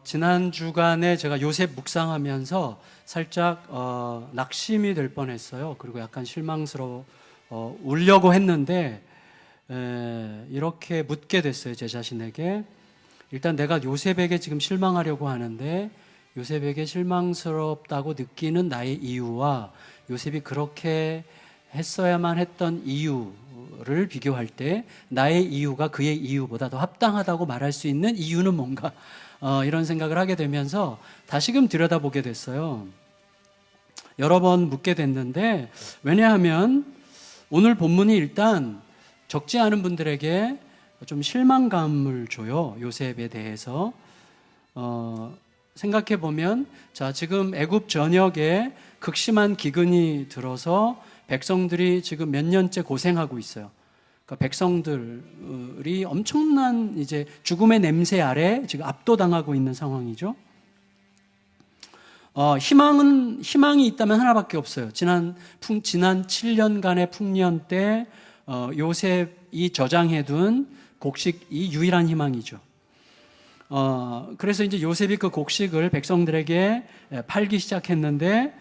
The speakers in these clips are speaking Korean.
지난 주간에 제가 요셉 묵상하면서 살짝 낙심이 될 뻔했어요. 그리고 약간 울려고 했는데 이렇게 묻게 됐어요. 제 자신에게. 일단 내가 요셉에게 지금 실망하려고 하는데 요셉에게 실망스럽다고 느끼는 나의 이유와 요셉이 그렇게 했어야만 했던 이유를 비교할 때 나의 이유가 그의 이유보다 더 합당하다고 말할 수 있는 이유는 뭔가, 이런 생각을 하게 되면서 다시금 들여다보게 됐어요. 여러 번 묻게 됐는데, 왜냐하면 오늘 본문이 일단 적지 않은 분들에게 좀 실망감을 줘요. 요셉에 대해서. 생각해 보면, 자, 지금 애굽 전역에 극심한 기근이 들어서 백성들이 지금 몇 년째 고생하고 있어요. 그러니까 백성들이 엄청난 이제 죽음의 냄새 아래 지금 압도당하고 있는 상황이죠. 희망이 있다면 하나밖에 없어요. 지난 7년간의 풍년 때 요셉이 저장해둔 곡식이 유일한 희망이죠. 그래서 이제 요셉이 그 곡식을 백성들에게 팔기 시작했는데,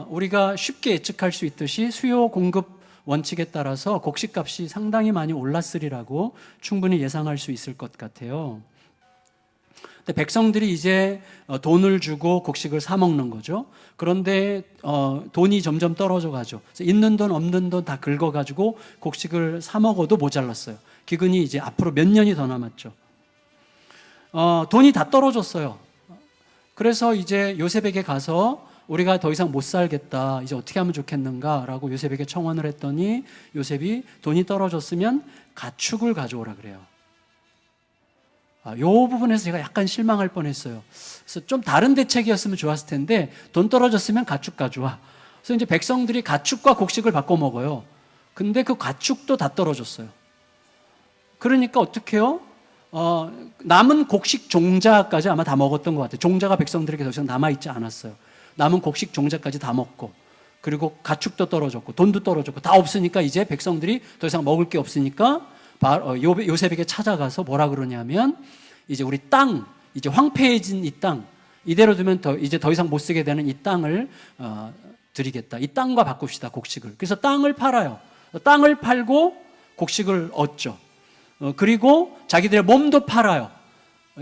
우리가 쉽게 예측할 수 있듯이 수요 공급 원칙에 따라서 곡식값이 상당히 많이 올랐으리라고 충분히 예상할 수 있을 것 같아요. 근데 백성들이 이제 돈을 주고 곡식을 사 먹는 거죠. 그런데 돈이 점점 떨어져 가죠. 있는 돈 없는 돈 다 긁어가지고 곡식을 사 먹어도 모자랐어요. 기근이 이제 앞으로 몇 년이 더 남았죠. 돈이 다 떨어졌어요. 그래서 이제 요셉에게 가서 우리가 더 이상 못 살겠다, 이제 어떻게 하면 좋겠는가 라고 요셉에게 청원을 했더니 요셉이 돈이 떨어졌으면 가축을 가져오라 그래요. 이 부분에서 제가 약간 실망할 뻔했어요. 그래서 좀 다른 대책이었으면 좋았을 텐데, 돈 떨어졌으면 가축 가져와. 그래서 이제 백성들이 가축과 곡식을 바꿔 먹어요. 근데 그 가축도 다 떨어졌어요. 그러니까 어떻게 해요? 남은 곡식 종자까지 아마 다 먹었던 것 같아요. 종자가 백성들에게 더 이상 남아있지 않았어요. 남은 곡식 종자까지 다 먹고, 그리고 가축도 떨어졌고 돈도 떨어졌고 다 없으니까 이제 백성들이 더 이상 먹을 게 없으니까 요셉에게 찾아가서 뭐라 그러냐면, 이제 우리 땅, 이제 황폐해진 이 땅, 이대로 두면 이제 더 이상 못 쓰게 되는 이 땅을 드리겠다. 이 땅과 바꿉시다, 곡식을. 그래서 땅을 팔아요. 땅을 팔고 곡식을 얻죠. 그리고 자기들의 몸도 팔아요.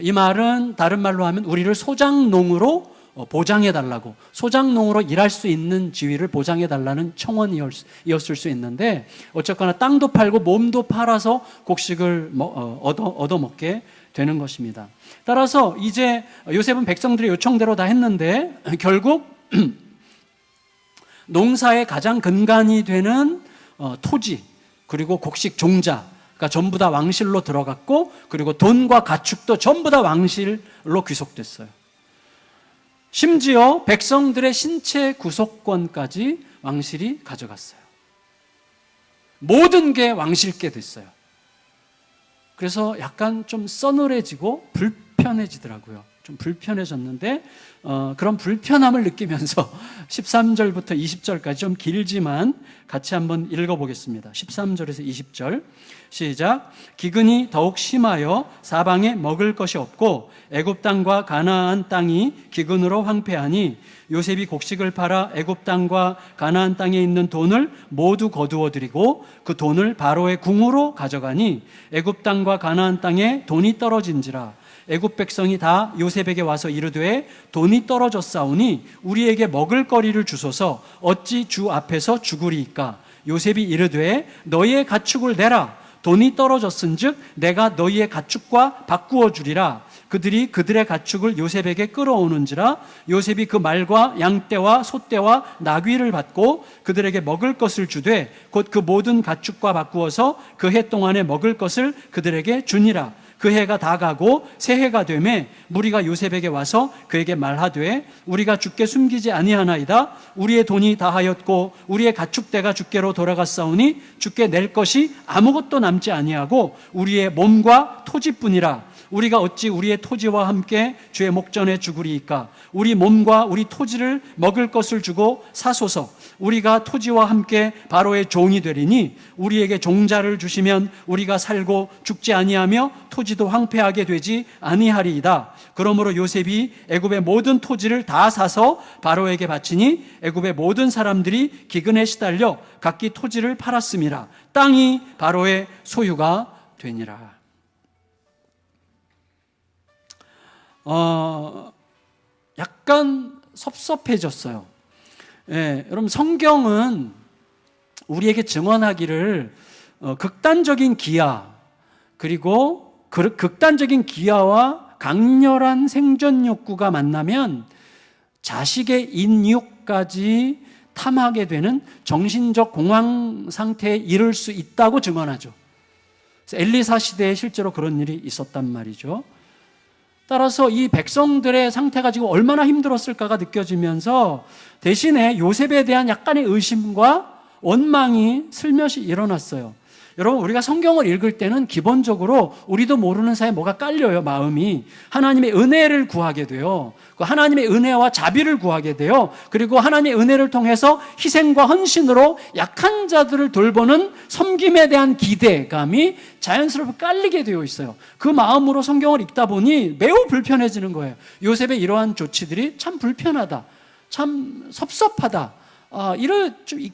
이 말은 다른 말로 하면 우리를 소장농으로 보장해달라고, 소장농으로 일할 수 있는 지위를 보장해달라는 청원이었을 수 있는데, 어쨌거나 땅도 팔고 몸도 팔아서 곡식을 얻어먹게 되는 것입니다. 따라서 이제 요셉은 백성들의 요청대로 다 했는데 결국 농사의 가장 근간이 되는 토지, 그리고 곡식 종자가 전부 다 왕실로 들어갔고, 그리고 돈과 가축도 전부 다 왕실로 귀속됐어요. 심지어 백성들의 신체 구속권까지 왕실이 가져갔어요. 모든 게 왕실께 됐어요. 그래서 약간 좀 서늘해지고 불편해지더라고요. 좀 불편해졌는데, 그런 불편함을 느끼면서 13절부터 20절까지 좀 길지만 같이 한번 읽어보겠습니다. 13절에서 20절 시작. 기근이 더욱 심하여 사방에 먹을 것이 없고 애굽 땅과 가나안 땅이 기근으로 황폐하니 요셉이 곡식을 팔아 애굽 땅과 가나안 땅에 있는 돈을 모두 거두어 들이고 그 돈을 바로의 궁으로 가져가니 애굽 땅과 가나안 땅에 돈이 떨어진지라. 애굽 백성이 다 요셉에게 와서 이르되 돈이 떨어졌사오니 우리에게 먹을 거리를 주소서. 어찌 주 앞에서 죽으리이까. 요셉이 이르되 너희의 가축을 내라. 돈이 떨어졌은즉 내가 너희의 가축과 바꾸어 주리라. 그들이 그들의 가축을 요셉에게 끌어오는지라. 요셉이 그 말과 양떼와 소떼와 나귀를 받고 그들에게 먹을 것을 주되 곧 그 모든 가축과 바꾸어서 그 해 동안에 먹을 것을 그들에게 주니라. 그 해가 다 가고 새해가 되매 무리가 요셉에게 와서 그에게 말하되 우리가 주께 숨기지 아니하나이다. 우리의 돈이 다하였고 우리의 가축대가 주께로 돌아갔사오니 주께 낼 것이 아무것도 남지 아니하고 우리의 몸과 토지뿐이라. 우리가 어찌 우리의 토지와 함께 주의 목전에 죽으리이까? 우리 몸과 우리 토지를 먹을 것을 주고 사소서. 우리가 토지와 함께 바로의 종이 되리니 우리에게 종자를 주시면 우리가 살고 죽지 아니하며 토지도 황폐하게 되지 아니하리이다. 그러므로 요셉이 애굽의 모든 토지를 다 사서 바로에게 바치니 애굽의 모든 사람들이 기근에 시달려 각기 토지를 팔았음이라. 땅이 바로의 소유가 되니라. 약간 섭섭해졌어요. 예, 여러분 성경은 우리에게 증언하기를 극단적인 기아, 그리고 극단적인 기아와 강렬한 생존 욕구가 만나면 자식의 인육까지 탐하게 되는 정신적 공황 상태에 이를 수 있다고 증언하죠. 엘리사 시대에 실제로 그런 일이 있었단 말이죠. 따라서 이 백성들의 상태가 지금 얼마나 힘들었을까가 느껴지면서 대신에 요셉에 대한 약간의 의심과 원망이 슬며시 일어났어요. 여러분, 우리가 성경을 읽을 때는 기본적으로 우리도 모르는 사이에 뭐가 깔려요. 마음이 하나님의 은혜를 구하게 돼요. 하나님의 은혜와 자비를 구하게 돼요. 그리고 하나님의 은혜를 통해서 희생과 헌신으로 약한 자들을 돌보는 섬김에 대한 기대감이 자연스럽게 깔리게 되어 있어요. 그 마음으로 성경을 읽다 보니 매우 불편해지는 거예요. 요셉의 이러한 조치들이 참 불편하다, 참 섭섭하다,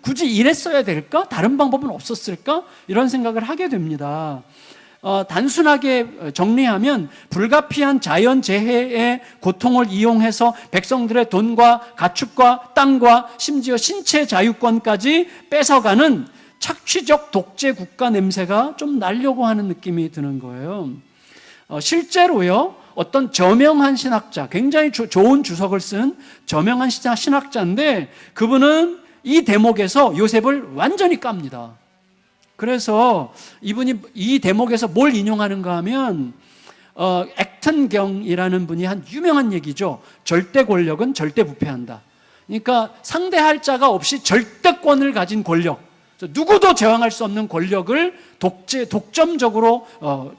굳이 이랬어야 될까? 다른 방법은 없었을까? 이런 생각을 하게 됩니다. 단순하게 정리하면 불가피한 자연재해의 고통을 이용해서 백성들의 돈과 가축과 땅과 심지어 신체 자유권까지 뺏어가는 착취적 독재 국가 냄새가 좀 나려고 하는 느낌이 드는 거예요. 실제로요, 어떤 저명한 신학자, 굉장히 좋은 주석을 쓴 저명한 신학자인데 그분은 이 대목에서 요셉을 완전히 깝니다. 그래서 이분이 이 대목에서 뭘 인용하는가 하면 액튼경이라는 분이 한 유명한 얘기죠. 절대 권력은 절대 부패한다. 그러니까 상대할 자가 없이 절대권을 가진 권력, 누구도 제왕할 수 없는 권력을 독점적으로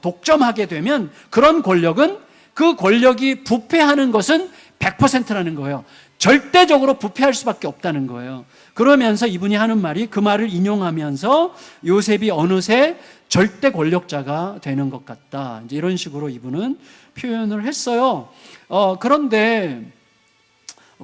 독점하게 되면 그런 권력은, 그 권력이 부패하는 것은 100%라는 거예요. 절대적으로 부패할 수밖에 없다는 거예요. 그러면서 이분이 하는 말이, 그 말을 인용하면서 요셉이 어느새 절대 권력자가 되는 것 같다, 이제 이런 식으로 이분은 표현을 했어요. 그런데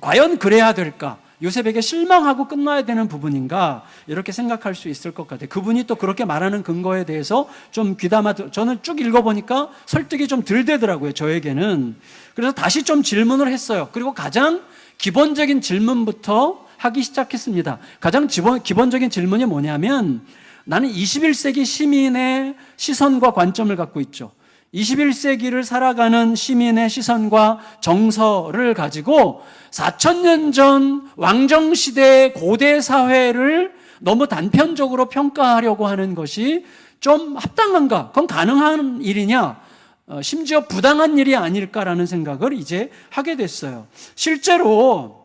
과연 그래야 될까? 요셉에게 실망하고 끝나야 되는 부분인가? 이렇게 생각할 수 있을 것 같아요. 그분이 또 그렇게 말하는 근거에 대해서 좀 귀담아, 저는 쭉 읽어보니까 설득이 좀 덜 되더라고요, 저에게는. 그래서 다시 좀 질문을 했어요. 그리고 가장 기본적인 질문부터 하기 시작했습니다. 가장 기본적인 질문이 뭐냐면, 나는 21세기 시민의 시선과 관점을 갖고 있죠. 21세기를 살아가는 시민의 시선과 정서를 가지고 4,000년 전 왕정시대의 고대 사회를 너무 단편적으로 평가하려고 하는 것이 좀 합당한가? 그건 가능한 일이냐? 심지어 부당한 일이 아닐까라는 생각을 이제 하게 됐어요. 실제로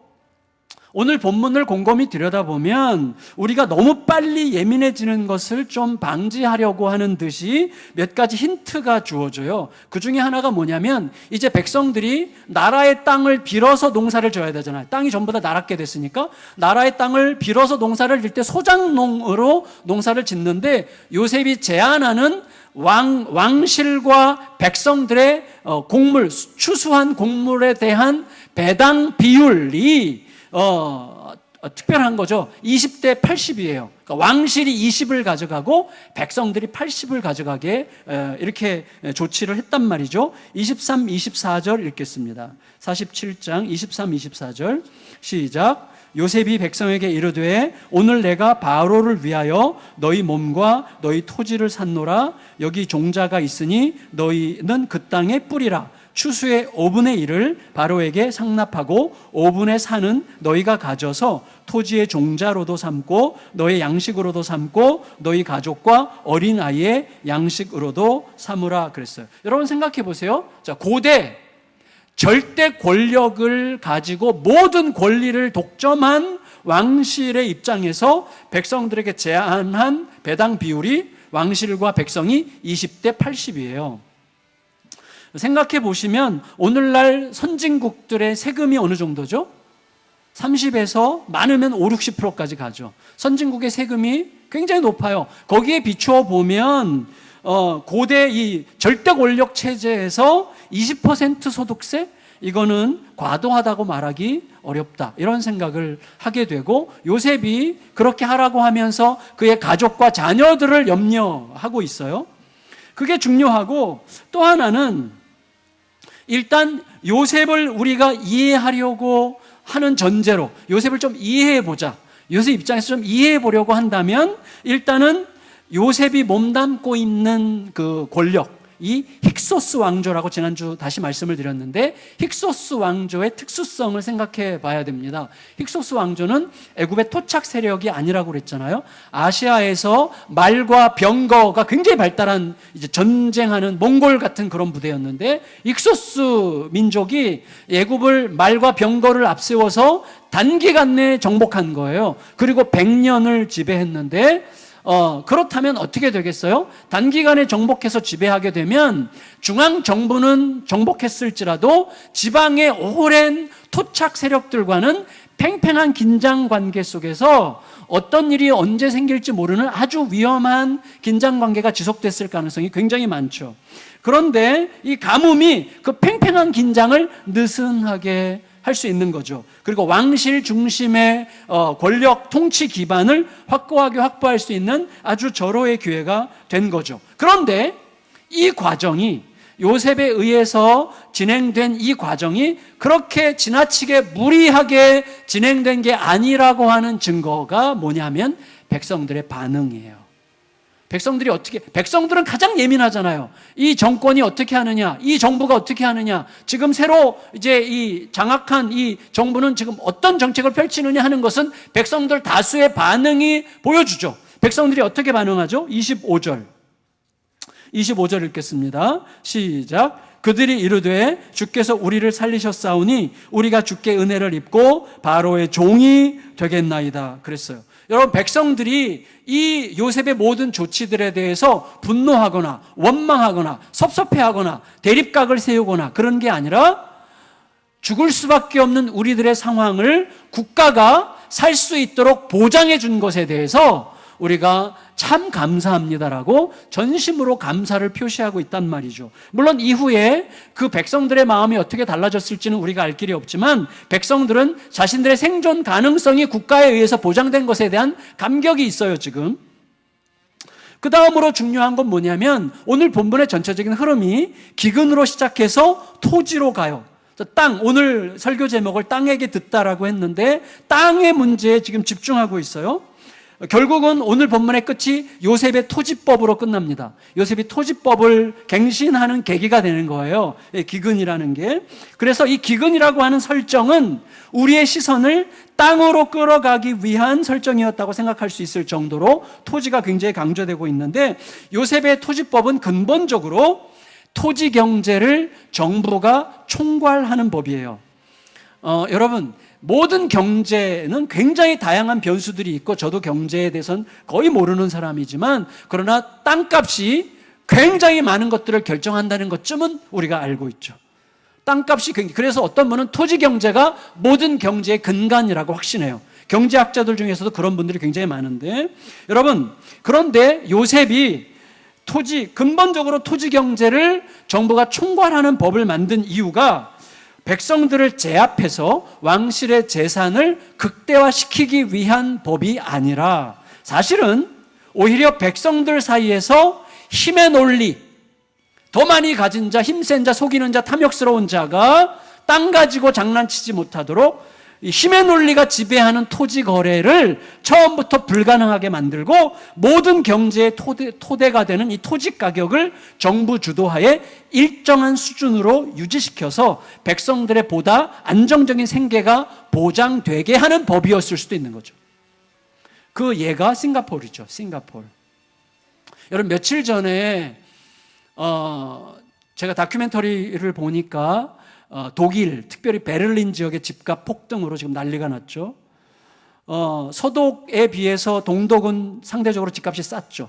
오늘 본문을 곰곰이 들여다보면 우리가 너무 빨리 예민해지는 것을 좀 방지하려고 하는 듯이 몇 가지 힌트가 주어져요. 그 중에 하나가 뭐냐면, 이제 백성들이 나라의 땅을 빌어서 농사를 져야 되잖아요. 땅이 전부 다 나라께 됐으니까 나라의 땅을 빌어서 농사를 질 때 소작농으로 농사를 짓는데, 요셉이 제안하는 왕실과 백성들의 추수한 곡물에 대한 배당 비율이 특별한 거죠. 20대 80이에요. 그러니까 왕실이 20을 가져가고 백성들이 80을 가져가게 이렇게 조치를 했단 말이죠. 23, 24절 읽겠습니다. 47장 23, 24절 시작. 요셉이 백성에게 이르되 오늘 내가 바로를 위하여 너희 몸과 너희 토지를 샀노라. 여기 종자가 있으니 너희는 그 땅에 뿌리라. 추수의 5분의 1을 바로에게 상납하고 5분의 4는 너희가 가져서 토지의 종자로도 삼고 너희 양식으로도 삼고 너희 가족과 어린아이의 양식으로도 삼으라 그랬어요. 여러분 생각해 보세요. 자, 고대 절대 권력을 가지고 모든 권리를 독점한 왕실의 입장에서 백성들에게 제안한 배당 비율이 왕실과 백성이 20대 80이에요. 생각해 보시면 오늘날 선진국들의 세금이 어느 정도죠? 30에서 많으면 5, 60%까지 가죠. 선진국의 세금이 굉장히 높아요. 거기에 비추어 보면 고대 이 절대 권력 체제에서 20% 소득세? 이거는 과도하다고 말하기 어렵다. 이런 생각을 하게 되고, 요셉이 그렇게 하라고 하면서 그의 가족과 자녀들을 염려하고 있어요. 그게 중요하고, 또 하나는 일단 요셉을 우리가 이해하려고 하는 전제로 요셉을 좀 이해해 보자. 요셉 입장에서 좀 이해해 보려고 한다면 일단은 요셉이 몸담고 있는 그 권력, 이 힉소스 왕조라고 지난주 다시 말씀을 드렸는데, 힉소스 왕조의 특수성을 생각해 봐야 됩니다. 힉소스 왕조는 애굽의 토착 세력이 아니라고 그랬잖아요. 아시아에서 말과 병거가 굉장히 발달한 이제 전쟁하는 몽골 같은 그런 부대였는데, 힉소스 민족이 애굽을 말과 병거를 앞세워서 단기간 내에 정복한 거예요. 그리고 100년을 지배했는데, 그렇다면 어떻게 되겠어요? 단기간에 정복해서 지배하게 되면 중앙 정부는 정복했을지라도 지방의 오랜 토착 세력들과는 팽팽한 긴장 관계 속에서 어떤 일이 언제 생길지 모르는 아주 위험한 긴장 관계가 지속됐을 가능성이 굉장히 많죠. 그런데 이 가뭄이 그 팽팽한 긴장을 느슨하게 할 수 있는 거죠. 그리고 왕실 중심의 권력 통치 기반을 확고하게 확보할 수 있는 아주 절호의 기회가 된 거죠. 그런데 이 과정이, 요셉에 의해서 진행된 이 과정이 그렇게 지나치게 무리하게 진행된 게 아니라고 하는 증거가 뭐냐면 백성들의 반응이에요. 백성들은 가장 예민하잖아요. 이 정권이 어떻게 하느냐, 이 정부가 어떻게 하느냐, 지금 새로 이제 이 장악한 이 정부는 지금 어떤 정책을 펼치느냐 하는 것은 백성들 다수의 반응이 보여주죠. 백성들이 어떻게 반응하죠? 25절 읽겠습니다. 시작. 그들이 이르되 주께서 우리를 살리셨사오니 우리가 주께 은혜를 입고 바로의 종이 되겠나이다. 그랬어요. 여러분, 백성들이 이 요셉의 모든 조치들에 대해서 분노하거나 원망하거나 섭섭해하거나 대립각을 세우거나 그런 게 아니라 죽을 수밖에 없는 우리들의 상황을 국가가 살 수 있도록 보장해 준 것에 대해서 우리가 참 감사합니다라고 전심으로 감사를 표시하고 있단 말이죠. 물론 이후에 그 백성들의 마음이 어떻게 달라졌을지는 우리가 알 길이 없지만, 백성들은 자신들의 생존 가능성이 국가에 의해서 보장된 것에 대한 감격이 있어요, 지금. 그 다음으로 중요한 건 뭐냐면, 오늘 본문의 전체적인 흐름이 기근으로 시작해서 토지로 가요. 오늘 설교 제목을 땅에게 듣다라고 했는데, 땅의 문제에 지금 집중하고 있어요. 결국은 오늘 본문의 끝이 요셉의 토지법으로 끝납니다. 요셉이 토지법을 갱신하는 계기가 되는 거예요. 기근이라는 게. 그래서 이 기근이라고 하는 설정은 우리의 시선을 땅으로 끌어가기 위한 설정이었다고 생각할 수 있을 정도로 토지가 굉장히 강조되고 있는데, 요셉의 토지법은 근본적으로 토지 경제를 정부가 총괄하는 법이에요. 여러분, 모든 경제는 굉장히 다양한 변수들이 있고, 저도 경제에 대해서는 거의 모르는 사람이지만, 그러나 땅값이 굉장히 많은 것들을 결정한다는 것쯤은 우리가 알고 있죠. 땅값이 그래서 어떤 분은 토지 경제가 모든 경제의 근간이라고 확신해요. 경제학자들 중에서도 그런 분들이 굉장히 많은데, 여러분, 그런데 요셉이 근본적으로 토지 경제를 정부가 총괄하는 법을 만든 이유가 백성들을 제압해서 왕실의 재산을 극대화시키기 위한 법이 아니라, 사실은 오히려 백성들 사이에서 힘의 논리, 더 많이 가진 자, 힘센 자, 속이는 자, 탐욕스러운 자가 땅 가지고 장난치지 못하도록 힘의 논리가 지배하는 토지 거래를 처음부터 불가능하게 만들고, 모든 경제의 토대가 되는 이 토지 가격을 정부 주도하에 일정한 수준으로 유지시켜서 백성들의 보다 안정적인 생계가 보장되게 하는 법이었을 수도 있는 거죠. 그 예가 싱가포르죠. 싱가포르. 여러분, 며칠 전에 제가 다큐멘터리를 보니까 독일, 특별히 베를린 지역의 집값 폭등으로 지금 난리가 났죠. 서독에 비해서 동독은 상대적으로 집값이 쌌죠.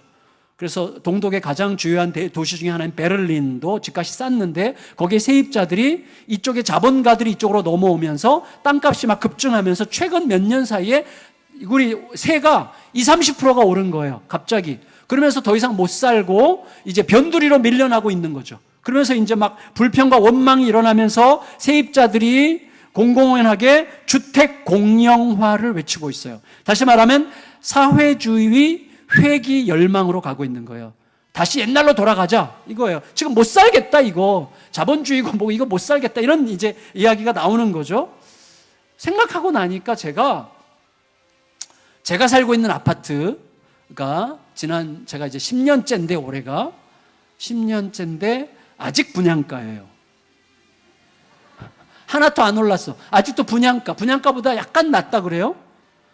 그래서 동독의 가장 주요한 도시 중에 하나인 베를린도 집값이 쌌는데 거기에 세입자들이 이쪽에 자본가들이 이쪽으로 넘어오면서 땅값이 막 급증하면서 최근 몇 년 사이에 우리 세가 20-30%가 오른 거예요. 갑자기. 그러면서 더 이상 못 살고 이제 변두리로 밀려나고 있는 거죠. 그러면서 이제 막 불평과 원망이 일어나면서 세입자들이 공공연하게 주택 공영화를 외치고 있어요. 다시 말하면 사회주의 회귀 열망으로 가고 있는 거예요. 다시 옛날로 돌아가자 이거예요. 지금 못 살겠다 이거. 자본주의고 뭐 이거 못 살겠다 이런 이제 이야기가 나오는 거죠. 생각하고 나니까 제가 살고 있는 아파트가 제가 이제 10년째인데 올해가 10년째인데 아직 분양가예요. 하나도 안 올랐어. 아직도 분양가보다 약간 낮다 그래요.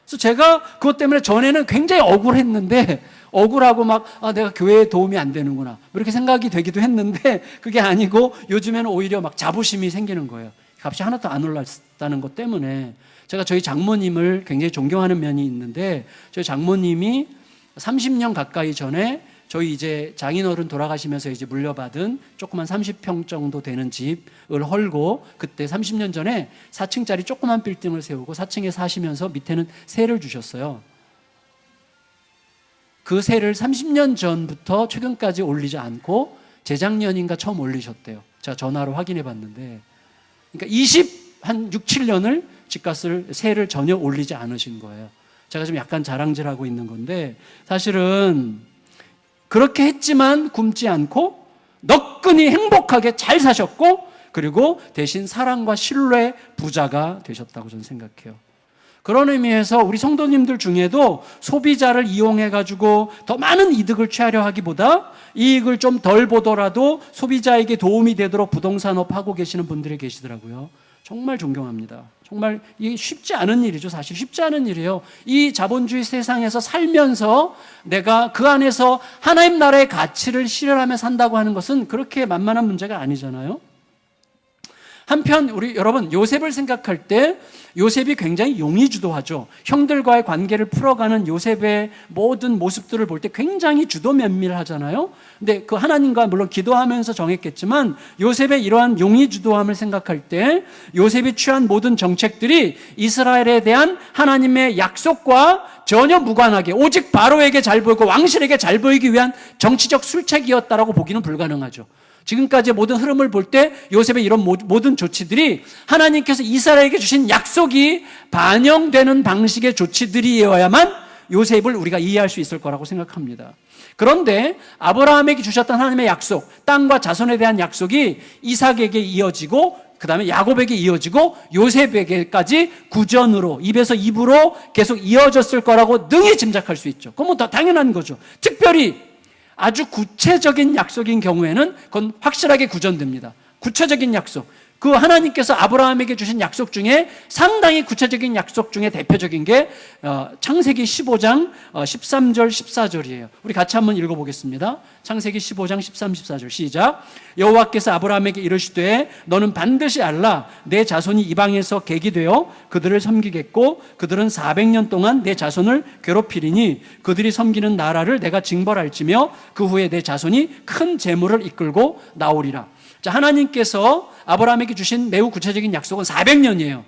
그래서 제가 그것 때문에 전에는 굉장히 억울했는데 억울하고 막 내가 교회에 도움이 안 되는구나 이렇게 생각이 되기도 했는데 그게 아니고 요즘에는 오히려 막 자부심이 생기는 거예요. 값이 하나도 안 올랐다는 것 때문에 제가 저희 장모님을 굉장히 존경하는 면이 있는데 저희 장모님이 30년 가까이 전에 저희 이제 장인어른 돌아가시면서 이제 물려받은 조그만 30평 정도 되는 집을 헐고 그때 30년 전에 4층짜리 조그만 빌딩을 세우고 4층에 사시면서 밑에는 세를 주셨어요. 그 세를 30년 전부터 최근까지 올리지 않고 재작년인가 처음 올리셨대요. 제가 전화로 확인해 봤는데 그러니까 한 6, 7년을 집값을 세를 전혀 올리지 않으신 거예요. 제가 지금 약간 자랑질하고 있는 건데 사실은 그렇게 했지만 굶지 않고 너끈히 행복하게 잘 사셨고 그리고 대신 사랑과 신뢰의 부자가 되셨다고 저는 생각해요. 그런 의미에서 우리 성도님들 중에도 소비자를 이용해가지고 더 많은 이득을 취하려 하기보다 이익을 좀 덜 보더라도 소비자에게 도움이 되도록 부동산업 하고 계시는 분들이 계시더라고요. 정말 존경합니다. 정말 이게 쉽지 않은 일이죠. 사실 쉽지 않은 일이에요. 이 자본주의 세상에서 살면서 내가 그 안에서 하나님 나라의 가치를 실현하며 산다고 하는 것은 그렇게 만만한 문제가 아니잖아요. 한편 우리 여러분 요셉을 생각할 때 요셉이 굉장히 용의주도하죠. 형들과의 관계를 풀어가는 요셉의 모든 모습들을 볼 때 굉장히 주도 면밀하잖아요. 근데 그 하나님과 물론 기도하면서 정했겠지만 요셉의 이러한 용의주도함을 생각할 때 요셉이 취한 모든 정책들이 이스라엘에 대한 하나님의 약속과 전혀 무관하게 오직 바로에게 잘 보이고 왕실에게 잘 보이기 위한 정치적 술책이었다라고 보기는 불가능하죠. 지금까지의 모든 흐름을 볼 때 요셉의 이런 모든 조치들이 하나님께서 이스라엘에게 주신 약속이 반영되는 방식의 조치들이어야만 요셉을 우리가 이해할 수 있을 거라고 생각합니다. 그런데 아브라함에게 주셨던 하나님의 약속, 땅과 자손에 대한 약속이 이삭에게 이어지고 그 다음에 야곱에게 이어지고 요셉에게까지 구전으로 입에서 입으로 계속 이어졌을 거라고 능히 짐작할 수 있죠. 그건 뭐 더 당연한 거죠. 특별히 아주 구체적인 약속인 경우에는 그건 확실하게 구전됩니다. 구체적인 약속. 그 하나님께서 아브라함에게 주신 약속 중에 상당히 구체적인 약속 중에 대표적인 게 창세기 15장 13절 14절이에요. 우리 같이 한번 읽어보겠습니다. 창세기 15장 13, 14절 시작. 여호와께서 아브라함에게 이르시되 너는 반드시 알라 내 자손이 이방에서 객이 되어 그들을 섬기겠고 그들은 400년 동안 내 자손을 괴롭히리니 그들이 섬기는 나라를 내가 징벌할지며 그 후에 내 자손이 큰 재물을 이끌고 나오리라. 자, 하나님께서 아브라함에게 주신 매우 구체적인 약속은 400년이에요.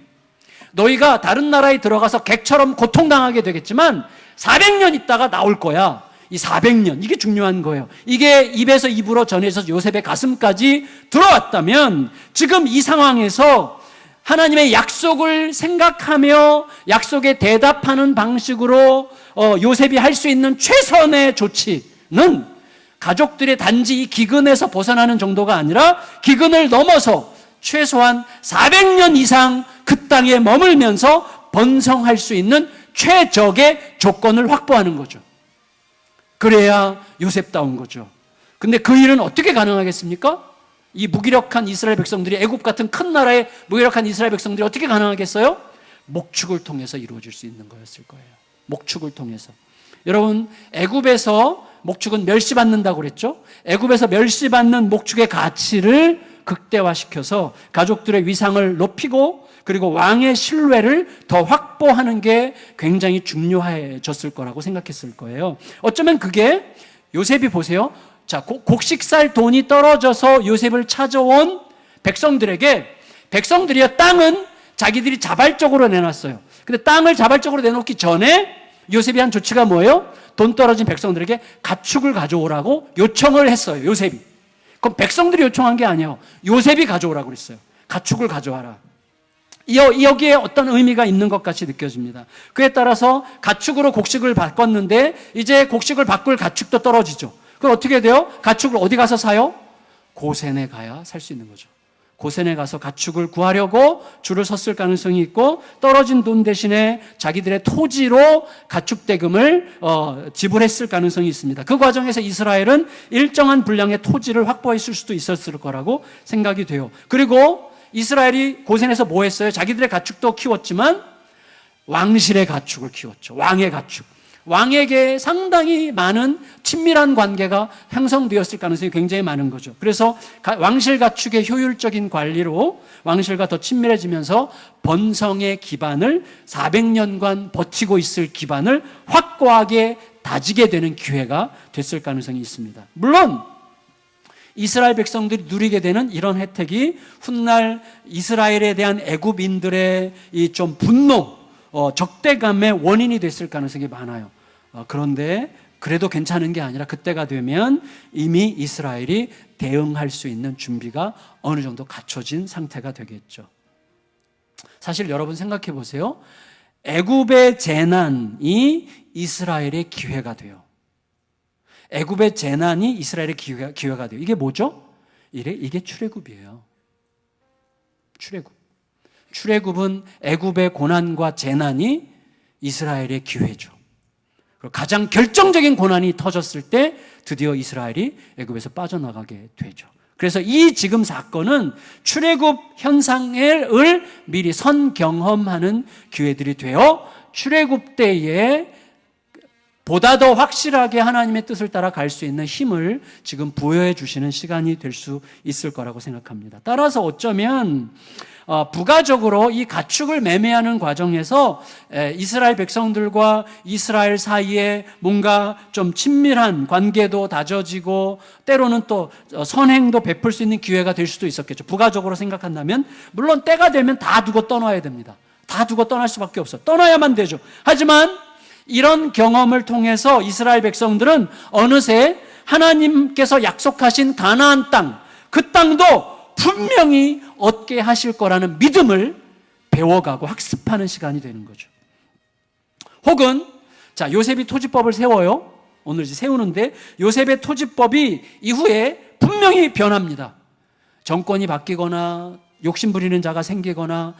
너희가 다른 나라에 들어가서 객처럼 고통당하게 되겠지만 400년 있다가 나올 거야. 이 400년, 이게 중요한 거예요. 이게 입에서 입으로 전해서 요셉의 가슴까지 들어왔다면 지금 이 상황에서 하나님의 약속을 생각하며 약속에 대답하는 방식으로 요셉이 할 수 있는 최선의 조치는 가족들의 단지 이 기근에서 벗어나는 정도가 아니라 기근을 넘어서 최소한 400년 이상 그 땅에 머물면서 번성할 수 있는 최적의 조건을 확보하는 거죠. 그래야 요셉다운 거죠. 근데 그 일은 어떻게 가능하겠습니까? 이 무기력한 이스라엘 백성들이 애굽 같은 큰 나라의 무기력한 이스라엘 백성들이 어떻게 가능하겠어요? 목축을 통해서 이루어질 수 있는 거였을 거예요. 목축을 통해서. 여러분, 애굽에서 목축은 멸시받는다고 그랬죠? 애굽에서 멸시받는 목축의 가치를 극대화시켜서 가족들의 위상을 높이고 그리고 왕의 신뢰를 더 확보하는 게 굉장히 중요해졌을 거라고 생각했을 거예요. 어쩌면 그게 요셉이 보세요. 자, 곡식살 돈이 떨어져서 요셉을 찾아온 백성들이요, 땅은 자기들이 자발적으로 내놨어요. 근데 땅을 자발적으로 내놓기 전에 요셉이 한 조치가 뭐예요? 돈 떨어진 백성들에게 가축을 가져오라고 요청을 했어요, 요셉이. 그럼 백성들이 요청한 게 아니에요. 요셉이 가져오라고 그랬어요. 가축을 가져와라. 여기에 어떤 의미가 있는 것 같이 느껴집니다. 그에 따라서 가축으로 곡식을 바꿨는데 이제 곡식을 바꿀 가축도 떨어지죠. 그럼 어떻게 돼요? 가축을 어디 가서 사요? 고센에 가야 살 수 있는 거죠. 고센에 가서 가축을 구하려고 줄을 섰을 가능성이 있고, 떨어진 돈 대신에 자기들의 토지로 가축 대금을 지불했을 가능성이 있습니다. 그 과정에서 이스라엘은 일정한 분량의 토지를 확보했을 수도 있었을 거라고 생각이 돼요. 그리고 이스라엘이 고센에서 뭐 했어요? 자기들의 가축도 키웠지만 왕실의 가축을 키웠죠. 왕의 가축. 왕에게 상당히 많은 친밀한 관계가 형성되었을 가능성이 굉장히 많은 거죠. 그래서 왕실 가축의 효율적인 관리로 왕실과 더 친밀해지면서 번성의 기반을, 400년간 버티고 있을 기반을 확고하게 다지게 되는 기회가 됐을 가능성이 있습니다. 물론 이스라엘 백성들이 누리게 되는 이런 혜택이 훗날 이스라엘에 대한 애굽인들의 이 좀 분노, 적대감의 원인이 됐을 가능성이 많아요. 그런데 그래도 괜찮은 게 아니라 그때가 되면 이미 이스라엘이 대응할 수 있는 준비가 어느 정도 갖춰진 상태가 되겠죠. 사실 여러분 생각해 보세요. 애굽의 재난이 이스라엘의 기회가 돼요. 애굽의 재난이 이스라엘의 기회가 돼요. 이게 뭐죠? 이게 출애굽이에요. 출애굽은 애굽의 고난과 재난이 이스라엘의 기회죠. 그리고 가장 결정적인 고난이 터졌을 때 드디어 이스라엘이 애굽에서 빠져나가게 되죠. 그래서 이 지금 사건은 출애굽 현상을 미리 선경험하는 기회들이 되어 출애굽 때에 보다 더 확실하게 하나님의 뜻을 따라 갈 수 있는 힘을 지금 부여해 주시는 시간이 될 수 있을 거라고 생각합니다. 따라서 어쩌면 부가적으로 이 가축을 매매하는 과정에서 이스라엘 백성들과 이스라엘 사이에 뭔가 좀 친밀한 관계도 다져지고 때로는 또 선행도 베풀 수 있는 기회가 될 수도 있었겠죠. 부가적으로 생각한다면 물론 때가 되면 다 두고 떠나야 됩니다. 다 두고 떠날 수밖에 없어요. 떠나야만 되죠. 하지만 이런 경험을 통해서 이스라엘 백성들은 어느새 하나님께서 약속하신 가나안 땅, 그 땅도 분명히 얻게 하실 거라는 믿음을 배워가고 학습하는 시간이 되는 거죠. 혹은 자, 요셉이 토지법을 세워요. 오늘 이제 세우는데 요셉의 토지법이 이후에 분명히 변합니다. 정권이 바뀌거나 욕심부리는 자가 생기거나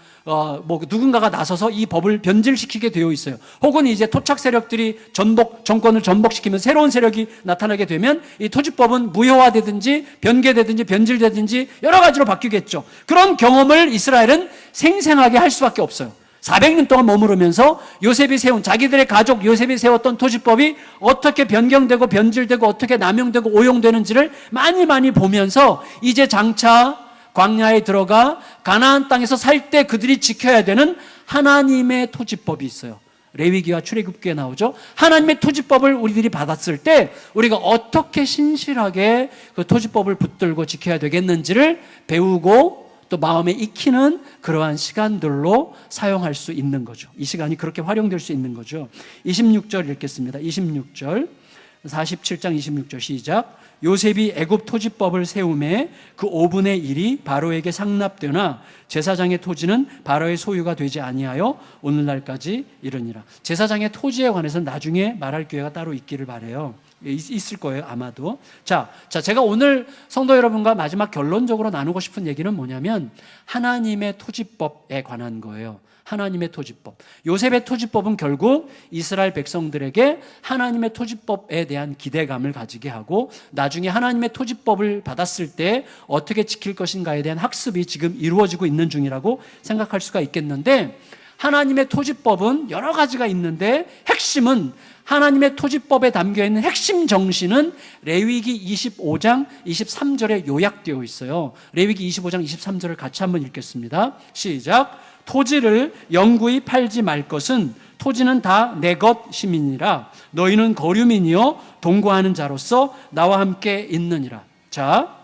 누군가가 나서서 이 법을 변질시키게 되어 있어요. 혹은 이제 토착 세력들이 정권을 전복시키면 새로운 세력이 나타나게 되면 이 토지법은 무효화되든지 변개되든지 변질되든지 여러 가지로 바뀌겠죠. 그런 경험을 이스라엘은 생생하게 할 수밖에 없어요. 400년 동안 머무르면서 요셉이 세운, 자기들의 가족 요셉이 세웠던 토지법이 어떻게 변경되고 변질되고 어떻게 남용되고 오용되는지를 많이 보면서 이제 장차 광야에 들어가 가나안 땅에서 살 때 그들이 지켜야 되는 하나님의 토지법이 있어요. 레위기와 출애굽기에 나오죠. 하나님의 토지법을 우리들이 받았을 때 우리가 어떻게 신실하게 그 토지법을 붙들고 지켜야 되겠는지를 배우고 또 마음에 익히는 그러한 시간들로 사용할 수 있는 거죠. 이 시간이 그렇게 활용될 수 있는 거죠. 26절 읽겠습니다. 26절, 47장 26절 시작. 요셉이 애굽 토지법을 세우매 그 5분의 1이 바로에게 상납되나 제사장의 토지는 바로의 소유가 되지 아니하여 오늘날까지 이르니라. 제사장의 토지에 관해서는 나중에 말할 기회가 따로 있기를 바라요. 있을 거예요, 아마도. 자, 제가 오늘 성도 여러분과 마지막 결론적으로 나누고 싶은 얘기는 뭐냐면 하나님의 토지법에 관한 거예요. 하나님의 토지법. 요셉의 토지법은 결국 이스라엘 백성들에게 하나님의 토지법에 대한 기대감을 가지게 하고 나중에 하나님의 토지법을 받았을 때 어떻게 지킬 것인가에 대한 학습이 지금 이루어지고 있는 중이라고 생각할 수가 있겠는데, 하나님의 토지법은 여러 가지가 있는데 핵심은, 하나님의 토지법에 담겨있는 핵심 정신은 레위기 25장 23절에 요약되어 있어요. 레위기 25장 23절을 같이 한번 읽겠습니다. 시작. 토지를 영구히 팔지 말 것은 토지는 다 내 것임이니라. 너희는 거류민이요 동거하는 자로서 나와 함께 있느니라. 자,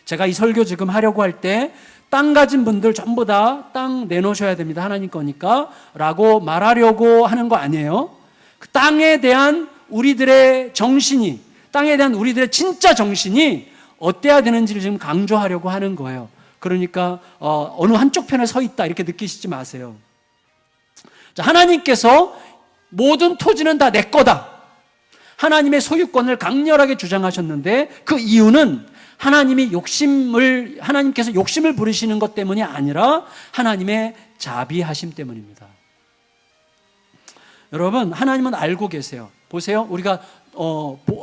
제가 이 설교 지금 하려고 할 때 땅 가진 분들 전부 다 땅 내놓으셔야 됩니다. 하나님 거니까 라고 말하려고 하는 거 아니에요. 그 땅에 대한 우리들의 정신이, 땅에 대한 우리들의 진짜 정신이 어때야 되는지를 지금 강조하려고 하는 거예요. 그러니까 어느 한쪽 편에 서 있다 이렇게 느끼시지 마세요. 자, 하나님께서 모든 토지는 다 내 거다. 하나님의 소유권을 강렬하게 주장하셨는데 그 이유는 하나님께서 욕심을 부리시는 것 때문이 아니라 하나님의 자비하심 때문입니다. 여러분, 하나님은 알고 계세요. 보세요. 우리가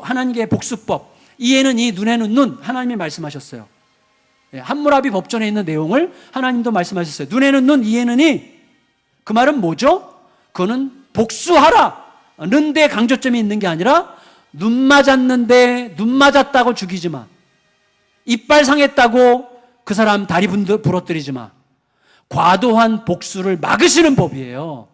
하나님의 복수법, 이에는 이, 눈에는 눈, 하나님이 말씀하셨어요. 함무라비 법전에 있는 내용을 하나님도 말씀하셨어요. 눈에는 눈, 이에는 이. 그 말은 뭐죠? 그거는 복수하라 는데 강조점이 있는 게 아니라 눈 맞았는데 눈 맞았다고 죽이지 마. 이빨 상했다고 그 사람 다리 부러뜨리지 마. 과도한 복수를 막으시는 법이에요.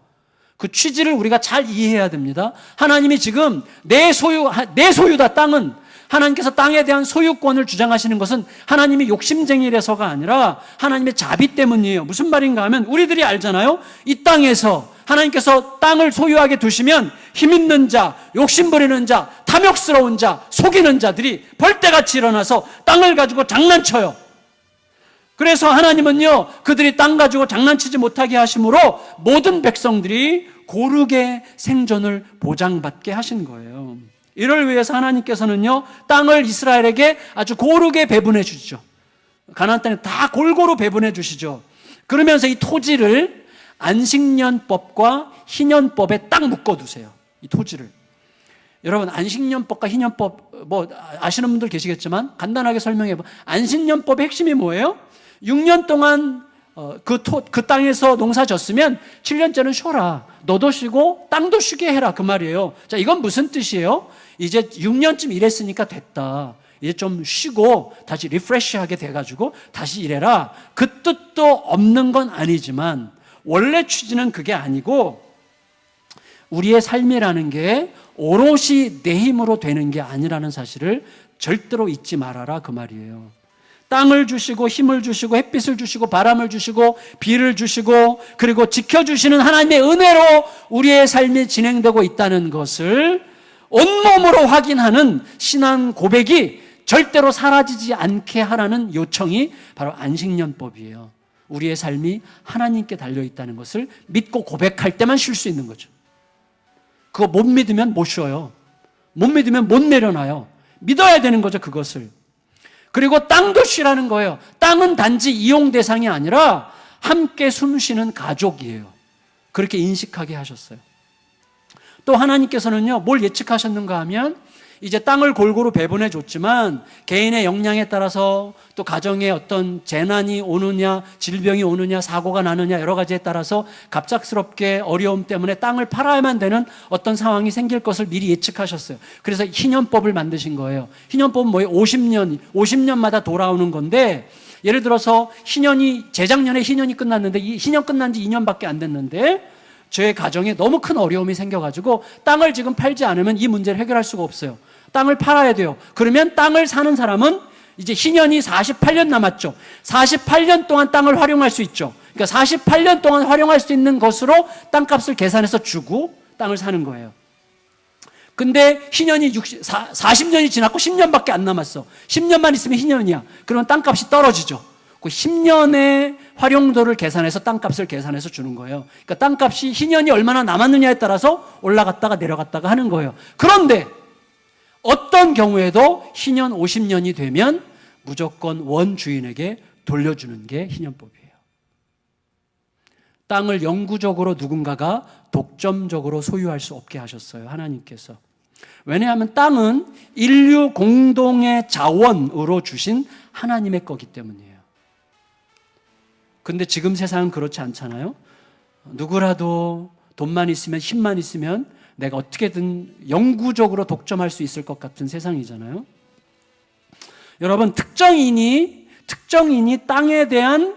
그 취지를 우리가 잘 이해해야 됩니다. 하나님이 지금 내 소유다 땅은, 하나님께서 땅에 대한 소유권을 주장하시는 것은 하나님이 욕심쟁이라서가 아니라 하나님의 자비 때문이에요. 무슨 말인가 하면 우리들이 알잖아요. 이 땅에서 하나님께서 땅을 소유하게 두시면 힘있는 자, 욕심부리는 자, 탐욕스러운 자, 속이는 자들이 벌떼같이 일어나서 땅을 가지고 장난쳐요. 그래서 하나님은요, 그들이 땅 가지고 장난치지 못하게 하심으로 모든 백성들이 고르게 생존을 보장받게 하신 거예요. 이를 위해서 하나님께서는요, 땅을 이스라엘에게 아주 고르게 배분해 주시죠. 가나안 땅에 다 골고루 배분해 주시죠. 그러면서 이 토지를 안식년법과 희년법에 딱 묶어두세요. 이 토지를. 여러분, 안식년법과 희년법 아시는 분들 계시겠지만 간단하게 설명해 봐. 안식년법의 핵심이 뭐예요? 6년 동안 그 땅에서 농사 졌으면 7년째는 쉬어라. 너도 쉬고 땅도 쉬게 해라. 그 말이에요. 자, 이건 무슨 뜻이에요? 이제 6년쯤 일했으니까 됐다. 이제 좀 쉬고 다시 리프레시하게 돼가지고 다시 일해라. 그 뜻도 없는 건 아니지만 원래 취지는 그게 아니고 우리의 삶이라는 게 오롯이 내 힘으로 되는 게 아니라는 사실을 절대로 잊지 말아라 그 말이에요. 땅을 주시고 힘을 주시고 햇빛을 주시고 바람을 주시고 비를 주시고 그리고 지켜주시는 하나님의 은혜로 우리의 삶이 진행되고 있다는 것을 온몸으로 확인하는 신앙 고백이 절대로 사라지지 않게 하라는 요청이 바로 안식년법이에요. 우리의 삶이 하나님께 달려있다는 것을 믿고 고백할 때만 쉴 수 있는 거죠. 그거 못 믿으면 못 쉬어요. 못 믿으면 못 내려놔요. 믿어야 되는 거죠, 그것을. 그리고 땅도 쉬라는 거예요. 땅은 단지 이용 대상이 아니라 함께 숨쉬는 가족이에요. 그렇게 인식하게 하셨어요. 또 하나님께서는요, 뭘 예측하셨는가 하면 이제 땅을 골고루 배분해 줬지만 개인의 역량에 따라서 또 가정에 어떤 재난이 오느냐, 질병이 오느냐, 사고가 나느냐 여러 가지에 따라서 갑작스럽게 어려움 때문에 땅을 팔아야만 되는 어떤 상황이 생길 것을 미리 예측하셨어요. 그래서 희년법을 만드신 거예요. 희년법은 뭐예요? 50년마다 돌아오는 건데 예를 들어서 재작년에 희년이 끝났는데 이 희년 끝난 지 2년밖에 안 됐는데 저의 가정에 너무 큰 어려움이 생겨가지고 땅을 지금 팔지 않으면 이 문제를 해결할 수가 없어요. 땅을 팔아야 돼요. 그러면 땅을 사는 사람은 이제 희년이 48년 남았죠. 48년 동안 땅을 활용할 수 있죠. 그러니까 48년 동안 활용할 수 있는 것으로 땅값을 계산해서 주고 땅을 사는 거예요. 근데 희년이 40년이 지났고 10년밖에 안 남았어. 10년만 있으면 희년이야. 그러면 땅값이 떨어지죠. 그 10년의 활용도를 계산해서 땅값을 계산해서 주는 거예요. 그러니까 땅값이 희년이 얼마나 남았느냐에 따라서 올라갔다가 내려갔다가 하는 거예요. 그런데 어떤 경우에도 희년 50년이 되면 무조건 원주인에게 돌려주는 게 희년법이에요. 땅을 영구적으로 누군가가 독점적으로 소유할 수 없게 하셨어요, 하나님께서. 왜냐하면 땅은 인류 공동의 자원으로 주신 하나님의 거기 때문이에요. 근데 지금 세상은 그렇지 않잖아요. 누구라도 돈만 있으면 힘만 있으면 내가 어떻게든 영구적으로 독점할 수 있을 것 같은 세상이잖아요. 여러분, 특정인이 땅에 대한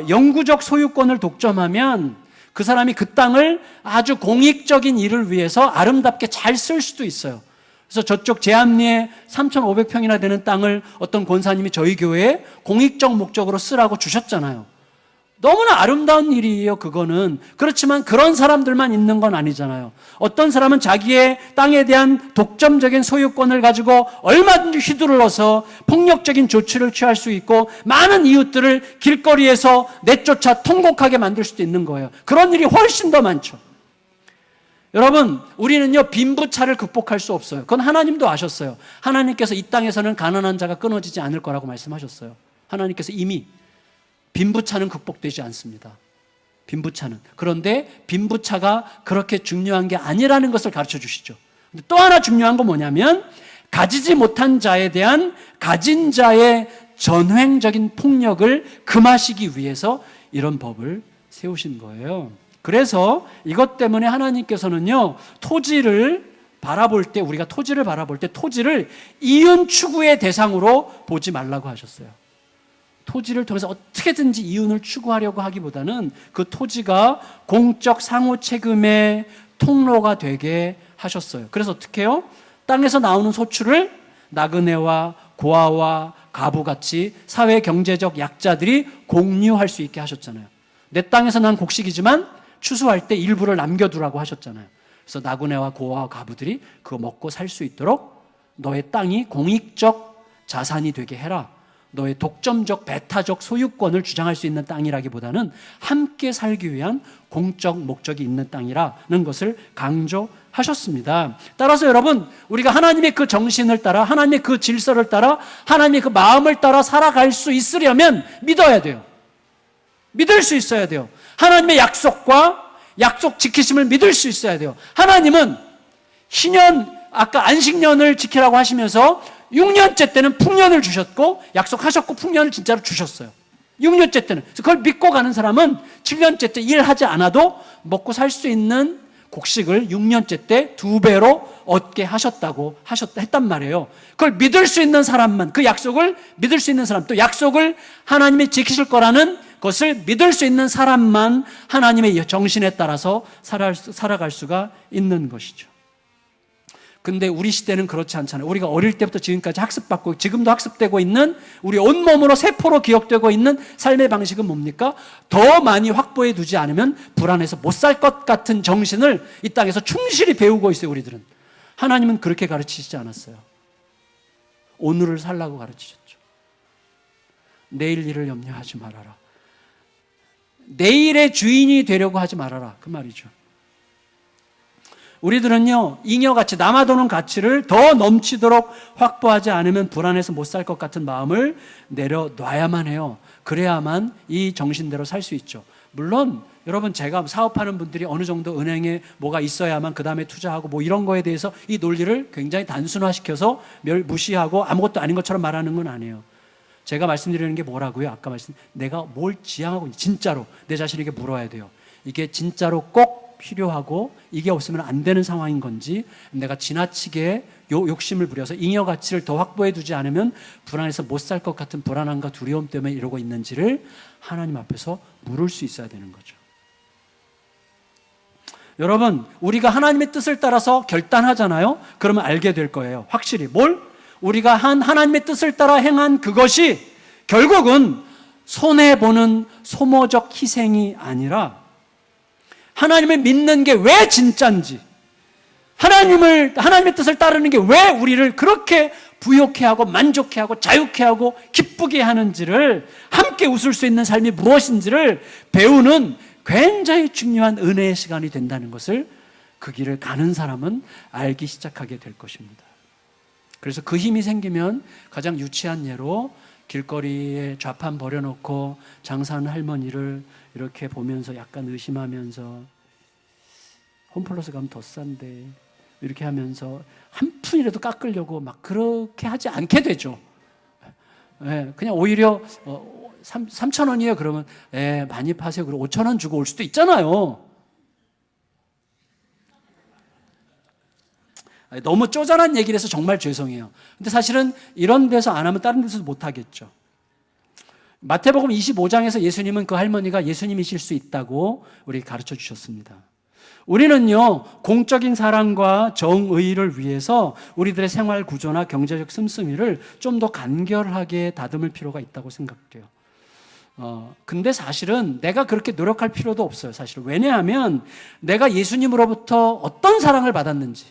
영구적 소유권을 독점하면 그 사람이 그 땅을 아주 공익적인 일을 위해서 아름답게 잘 쓸 수도 있어요. 그래서 저쪽 제암리에 3,500평이나 되는 땅을 어떤 권사님이 저희 교회에 공익적 목적으로 쓰라고 주셨잖아요. 너무나 아름다운 일이에요, 그거는. 그렇지만 그런 사람들만 있는 건 아니잖아요. 어떤 사람은 자기의 땅에 대한 독점적인 소유권을 가지고 얼마든지 휘두르러서 폭력적인 조치를 취할 수 있고 많은 이웃들을 길거리에서 내쫓아 통곡하게 만들 수도 있는 거예요. 그런 일이 훨씬 더 많죠. 여러분, 우리는요, 빈부차를 극복할 수 없어요. 그건 하나님도 아셨어요. 하나님께서 이 땅에서는 가난한 자가 끊어지지 않을 거라고 말씀하셨어요. 하나님께서 이미 빈부차는 극복되지 않습니다. 빈부차는. 그런데 빈부차가 그렇게 중요한 게 아니라는 것을 가르쳐 주시죠. 또 하나 중요한 건 뭐냐면 가지지 못한 자에 대한 가진 자의 전횡적인 폭력을 금하시기 위해서 이런 법을 세우신 거예요. 그래서 이것 때문에 하나님께서는요, 토지를 바라볼 때, 우리가 토지를 바라볼 때 토지를 이윤 추구의 대상으로 보지 말라고 하셨어요. 토지를 통해서 어떻게든지 이윤을 추구하려고 하기보다는 그 토지가 공적 상호 책임의 통로가 되게 하셨어요. 그래서 어떻게 해요? 땅에서 나오는 소출을 나그네와 고아와 가부같이 사회 경제적 약자들이 공유할 수 있게 하셨잖아요. 내 땅에서 난 곡식이지만 추수할 때 일부를 남겨두라고 하셨잖아요. 그래서 나그네와 고아와 가부들이 그거 먹고 살 수 있도록 너의 땅이 공익적 자산이 되게 해라. 너의 독점적, 배타적 소유권을 주장할 수 있는 땅이라기보다는 함께 살기 위한 공적 목적이 있는 땅이라는 것을 강조하셨습니다. 따라서 여러분, 우리가 하나님의 그 정신을 따라, 하나님의 그 질서를 따라, 하나님의 그 마음을 따라 살아갈 수 있으려면 믿어야 돼요. 믿을 수 있어야 돼요. 하나님의 약속과 약속 지키심을 믿을 수 있어야 돼요. 하나님은 신년, 아까 안식년을 지키라고 하시면서 6년째 때는 풍년을 주셨고 약속하셨고 풍년을 진짜로 주셨어요. 6년째 때는. 그래서 그걸 믿고 가는 사람은 7년째 때 일하지 않아도 먹고 살 수 있는 곡식을 6년째 때 2배로 얻게 했단 말이에요. 그걸 믿을 수 있는 사람만, 그 약속을 믿을 수 있는 사람, 또 약속을 하나님이 지키실 거라는 것을 믿을 수 있는 사람만 하나님의 정신에 따라서 살아갈 수가 있는 것이죠. 근데 우리 시대는 그렇지 않잖아요. 우리가 어릴 때부터 지금까지 학습받고 지금도 학습되고 있는 우리 온몸으로 세포로 기억되고 있는 삶의 방식은 뭡니까? 더 많이 확보해 두지 않으면 불안해서 못 살 것 같은 정신을 이 땅에서 충실히 배우고 있어요, 우리들은. 하나님은 그렇게 가르치시지 않았어요. 오늘을 살라고 가르치셨죠. 내일 일을 염려하지 말아라. 내일의 주인이 되려고 하지 말아라. 그 말이죠. 우리들은요, 잉여가치, 남아도는 가치를 더 넘치도록 확보하지 않으면 불안해서 못 살 것 같은 마음을 내려놔야만 해요. 그래야만 이 정신대로 살 수 있죠. 물론 여러분, 제가 사업하는 분들이 어느 정도 은행에 뭐가 있어야만 그 다음에 투자하고 뭐 이런 거에 대해서 이 논리를 굉장히 단순화시켜서 무시하고 아무것도 아닌 것처럼 말하는 건 아니에요. 제가 말씀드리는 게 뭐라고요? 아까 내가 뭘 지향하고 있는지 진짜로 내 자신에게 물어야 돼요. 이게 진짜로 꼭 필요하고 이게 없으면 안 되는 상황인 건지, 내가 지나치게 욕심을 부려서 잉여 가치를 더 확보해 두지 않으면 불안해서 못 살 것 같은 불안함과 두려움 때문에 이러고 있는지를 하나님 앞에서 물을 수 있어야 되는 거죠. 여러분, 우리가 하나님의 뜻을 따라서 결단하잖아요. 그러면 알게 될 거예요. 확실히 뭘? 우리가 하나님의 뜻을 따라 행한 그것이 결국은 손해보는 소모적 희생이 아니라 하나님을 믿는 게 왜 진짜인지, 하나님의 뜻을 따르는 게 왜 우리를 그렇게 부욕해하고 만족해하고 자유케하고 기쁘게 하는지를, 함께 웃을 수 있는 삶이 무엇인지를 배우는 굉장히 중요한 은혜의 시간이 된다는 것을 그 길을 가는 사람은 알기 시작하게 될 것입니다. 그래서 그 힘이 생기면 가장 유치한 예로 길거리에 좌판 버려놓고 장사하는 할머니를 이렇게 보면서 약간 의심하면서 홈플러스 가면 더 싼데 이렇게 하면서 한 푼이라도 깎으려고 막 그렇게 하지 않게 되죠. 그냥 오히려 3,000원이에요 그러면 많이 파세요. 그리고 5,000원 주고 올 수도 있잖아요. 너무 쪼잔한 얘기를 해서 정말 죄송해요. 근데 사실은 이런 데서 안 하면 다른 데서도 못 하겠죠. 마태복음 25장에서 예수님은 그 할머니가 예수님이실 수 있다고 우리 가르쳐 주셨습니다. 우리는요, 공적인 사랑과 정의를 위해서 우리들의 생활 구조나 경제적 씀씀이를 좀 더 간결하게 다듬을 필요가 있다고 생각돼요. 근데 사실은 내가 그렇게 노력할 필요도 없어요, 사실은. 왜냐하면 내가 예수님으로부터 어떤 사랑을 받았는지,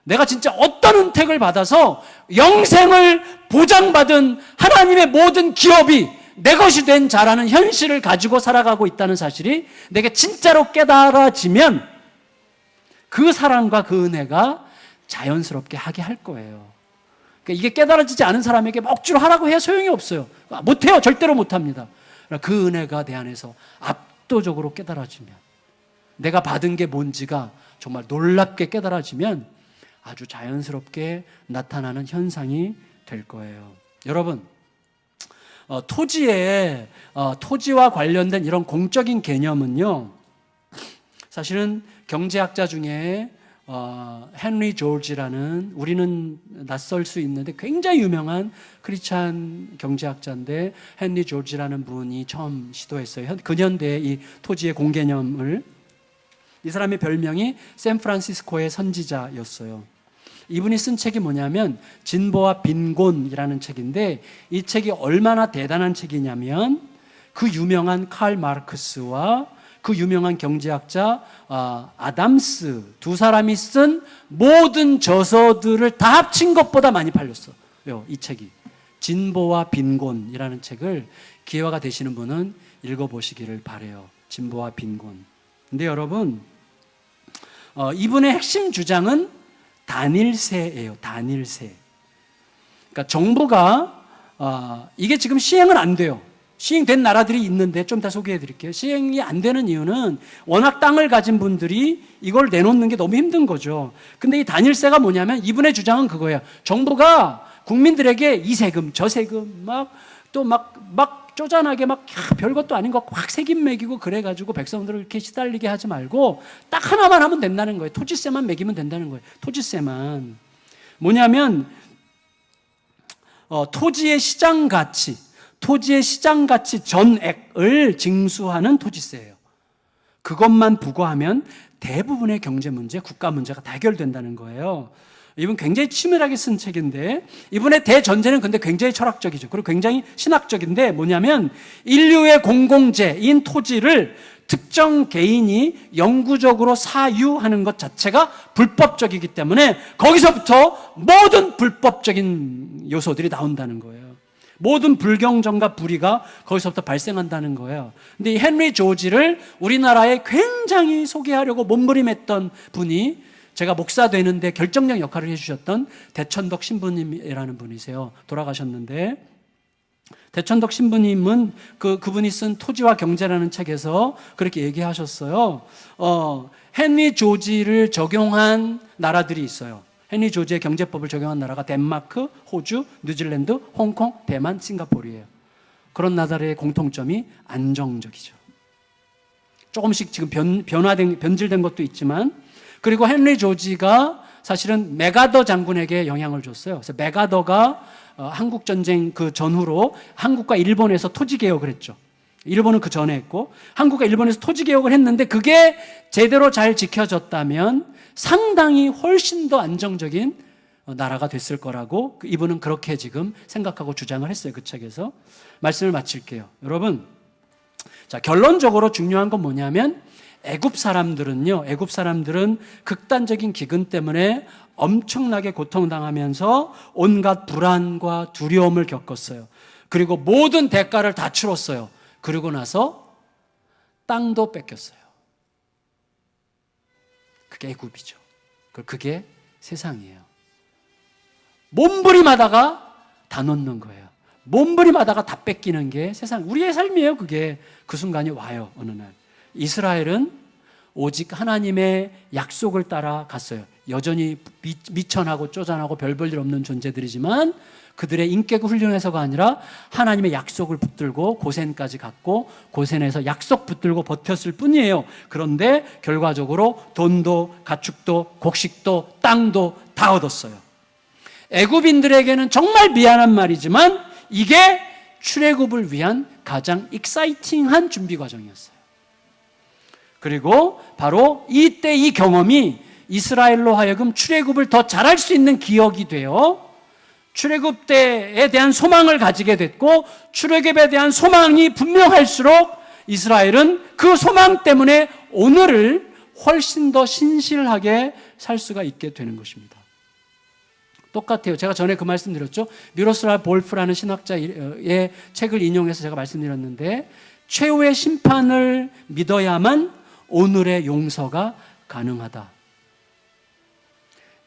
내가 진짜 어떤 은택을 받아서 영생을 보장받은 하나님의 모든 기업이 내 것이 된 자라는 현실을 가지고 살아가고 있다는 사실이 내게 진짜로 깨달아지면 그 사랑과 그 은혜가 자연스럽게 하게 할 거예요. 그러니까 이게 깨달아지지 않은 사람에게 억지로 하라고 해야 소용이 없어요. 못해요. 절대로 못합니다. 그 은혜가 내 안에서 압도적으로 깨달아지면, 내가 받은 게 뭔지가 정말 놀랍게 깨달아지면 아주 자연스럽게 나타나는 현상이 될 거예요. 여러분, 토지와 관련된 이런 공적인 개념은요, 사실은 경제학자 중에 헨리 조지라는, 우리는 낯설 수 있는데 굉장히 유명한 크리스찬 경제학자인데, 헨리 조지라는 분이 처음 시도했어요. 근현대에 이 토지의 공개념을. 이 사람의 별명이 샌프란시스코의 선지자였어요. 이분이 쓴 책이 뭐냐면 진보와 빈곤이라는 책인데, 이 책이 얼마나 대단한 책이냐면 그 유명한 칼 마르크스와 그 유명한 경제학자 아담스 두 사람이 쓴 모든 저서들을 다 합친 것보다 많이 팔렸어요. 이 책이. 진보와 빈곤이라는 책을 기회가 되시는 분은 읽어보시기를 바라요. 진보와 빈곤. 근데 여러분, 이분의 핵심 주장은 단일세예요. 단일세. 그러니까 정부가 이게 지금 시행은 안 돼요. 시행된 나라들이 있는데 좀 더 소개해 드릴게요. 시행이 안 되는 이유는 워낙 땅을 가진 분들이 이걸 내놓는 게 너무 힘든 거죠. 근데 이 단일세가 뭐냐면 이분의 주장은 그거예요. 정부가 국민들에게 이 세금, 저 세금 막 쪼잔하게 별것도 아닌 거 확 세금 매기고 그래가지고 백성들을 이렇게 시달리게 하지 말고 딱 하나만 하면 된다는 거예요. 토지세만 매기면 된다는 거예요. 토지세만. 뭐냐면 토지의 시장 가치 전액을 징수하는 토지세예요. 그것만 부과하면 대부분의 경제 문제, 국가 문제가 다 해결된다는 거예요. 이분 굉장히 치밀하게 쓴 책인데, 이분의 대전제는 근데 굉장히 철학적이죠. 그리고 굉장히 신학적인데, 뭐냐면 인류의 공공재인 토지를 특정 개인이 영구적으로 사유하는 것 자체가 불법적이기 때문에 거기서부터 모든 불법적인 요소들이 나온다는 거예요. 모든 불경정과 불의가 거기서부터 발생한다는 거예요. 근데 이 헨리 조지를 우리나라에 굉장히 소개하려고 몸부림했던 분이, 제가 목사 되는데 결정적 역할을 해주셨던 대천덕 신부님이라는 분이세요. 돌아가셨는데, 대천덕 신부님은 그분이 쓴 토지와 경제라는 책에서 그렇게 얘기하셨어요. 헨리 조지를 적용한 나라들이 있어요. 헨리 조지의 경제법을 적용한 나라가 덴마크, 호주, 뉴질랜드, 홍콩, 대만, 싱가포르예요. 그런 나라의 공통점이 안정적이죠. 조금씩 지금 변질된 것도 있지만, 그리고 헨리 조지가 사실은 메가더 장군에게 영향을 줬어요. 그래서 메가더가 한국전쟁 그 전후로 한국과 일본에서 토지개혁을 했죠. 일본은 그 전에 했고, 한국과 일본에서 토지개혁을 했는데 그게 제대로 잘 지켜졌다면 상당히 훨씬 더 안정적인 나라가 됐을 거라고 이분은 그렇게 지금 생각하고 주장을 했어요. 그 책에서. 말씀을 마칠게요. 여러분, 자, 결론적으로 중요한 건 뭐냐면 애굽 사람들은 극단적인 기근 때문에 엄청나게 고통당하면서 온갖 불안과 두려움을 겪었어요. 그리고 모든 대가를 다 치렀어요. 그리고 나서 땅도 뺏겼어요. 그게 애굽이죠. 그게 세상이에요. 몸부림하다가 다 놓는 거예요. 몸부림하다가 다 뺏기는 게 세상, 우리의 삶이에요. 그게 그 순간이 와요. 어느 날 이스라엘은 오직 하나님의 약속을 따라 갔어요. 여전히 미천하고 쪼잔하고 별 볼 일 없는 존재들이지만 그들의 인격 훈련에서가 아니라 하나님의 약속을 붙들고 고센까지 갔고, 고센에서 약속 붙들고 버텼을 뿐이에요. 그런데 결과적으로 돈도 가축도 곡식도 땅도 다 얻었어요. 애굽인들에게는 정말 미안한 말이지만 이게 출애굽을 위한 가장 익사이팅한 준비 과정이었어요. 그리고 바로 이때 이 경험이 이스라엘로 하여금 출애굽을 더 잘할 수 있는 기억이 되어 출애굽 때에 대한 소망을 가지게 됐고, 출애굽에 대한 소망이 분명할수록 이스라엘은 그 소망 때문에 오늘을 훨씬 더 신실하게 살 수가 있게 되는 것입니다. 똑같아요. 제가 전에 그 말씀드렸죠. 미로슬라브 볼프라는 신학자의 책을 인용해서 제가 말씀드렸는데, 최후의 심판을 믿어야만 오늘의 용서가 가능하다.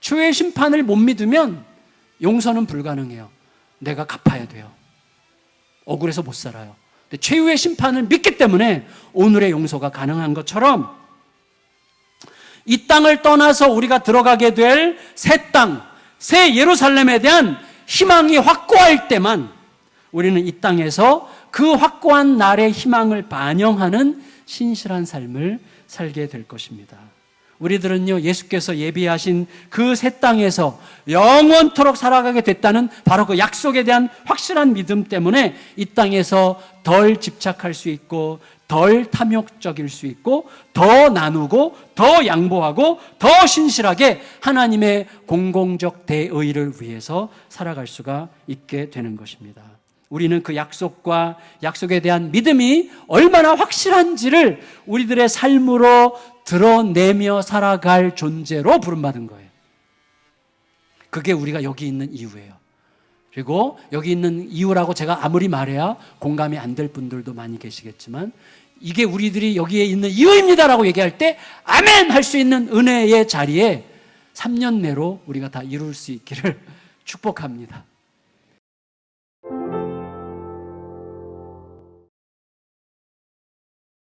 최후의 심판을 못 믿으면 용서는 불가능해요. 내가 갚아야 돼요. 억울해서 못 살아요. 근데 최후의 심판을 믿기 때문에 오늘의 용서가 가능한 것처럼, 이 땅을 떠나서 우리가 들어가게 될 새 땅, 새 예루살렘에 대한 희망이 확고할 때만 우리는 이 땅에서 그 확고한 날의 희망을 반영하는 신실한 삶을 살게 될 것입니다. 우리들은요, 예수께서 예비하신 그 새 땅에서 영원토록 살아가게 됐다는 바로 그 약속에 대한 확실한 믿음 때문에 이 땅에서 덜 집착할 수 있고, 덜 탐욕적일 수 있고, 더 나누고, 더 양보하고, 더 신실하게 하나님의 공공적 대의를 위해서 살아갈 수가 있게 되는 것입니다. 우리는 그 약속과 약속에 대한 믿음이 얼마나 확실한지를 우리들의 삶으로 드러내며 살아갈 존재로 부름받은 거예요. 그게 우리가 여기 있는 이유예요. 그리고 여기 있는 이유라고 제가 아무리 말해야 공감이 안 될 분들도 많이 계시겠지만, 이게 우리들이 여기에 있는 이유입니다라고 얘기할 때 아멘 할 수 있는 은혜의 자리에 3년 내로 우리가 다 이룰 수 있기를 축복합니다.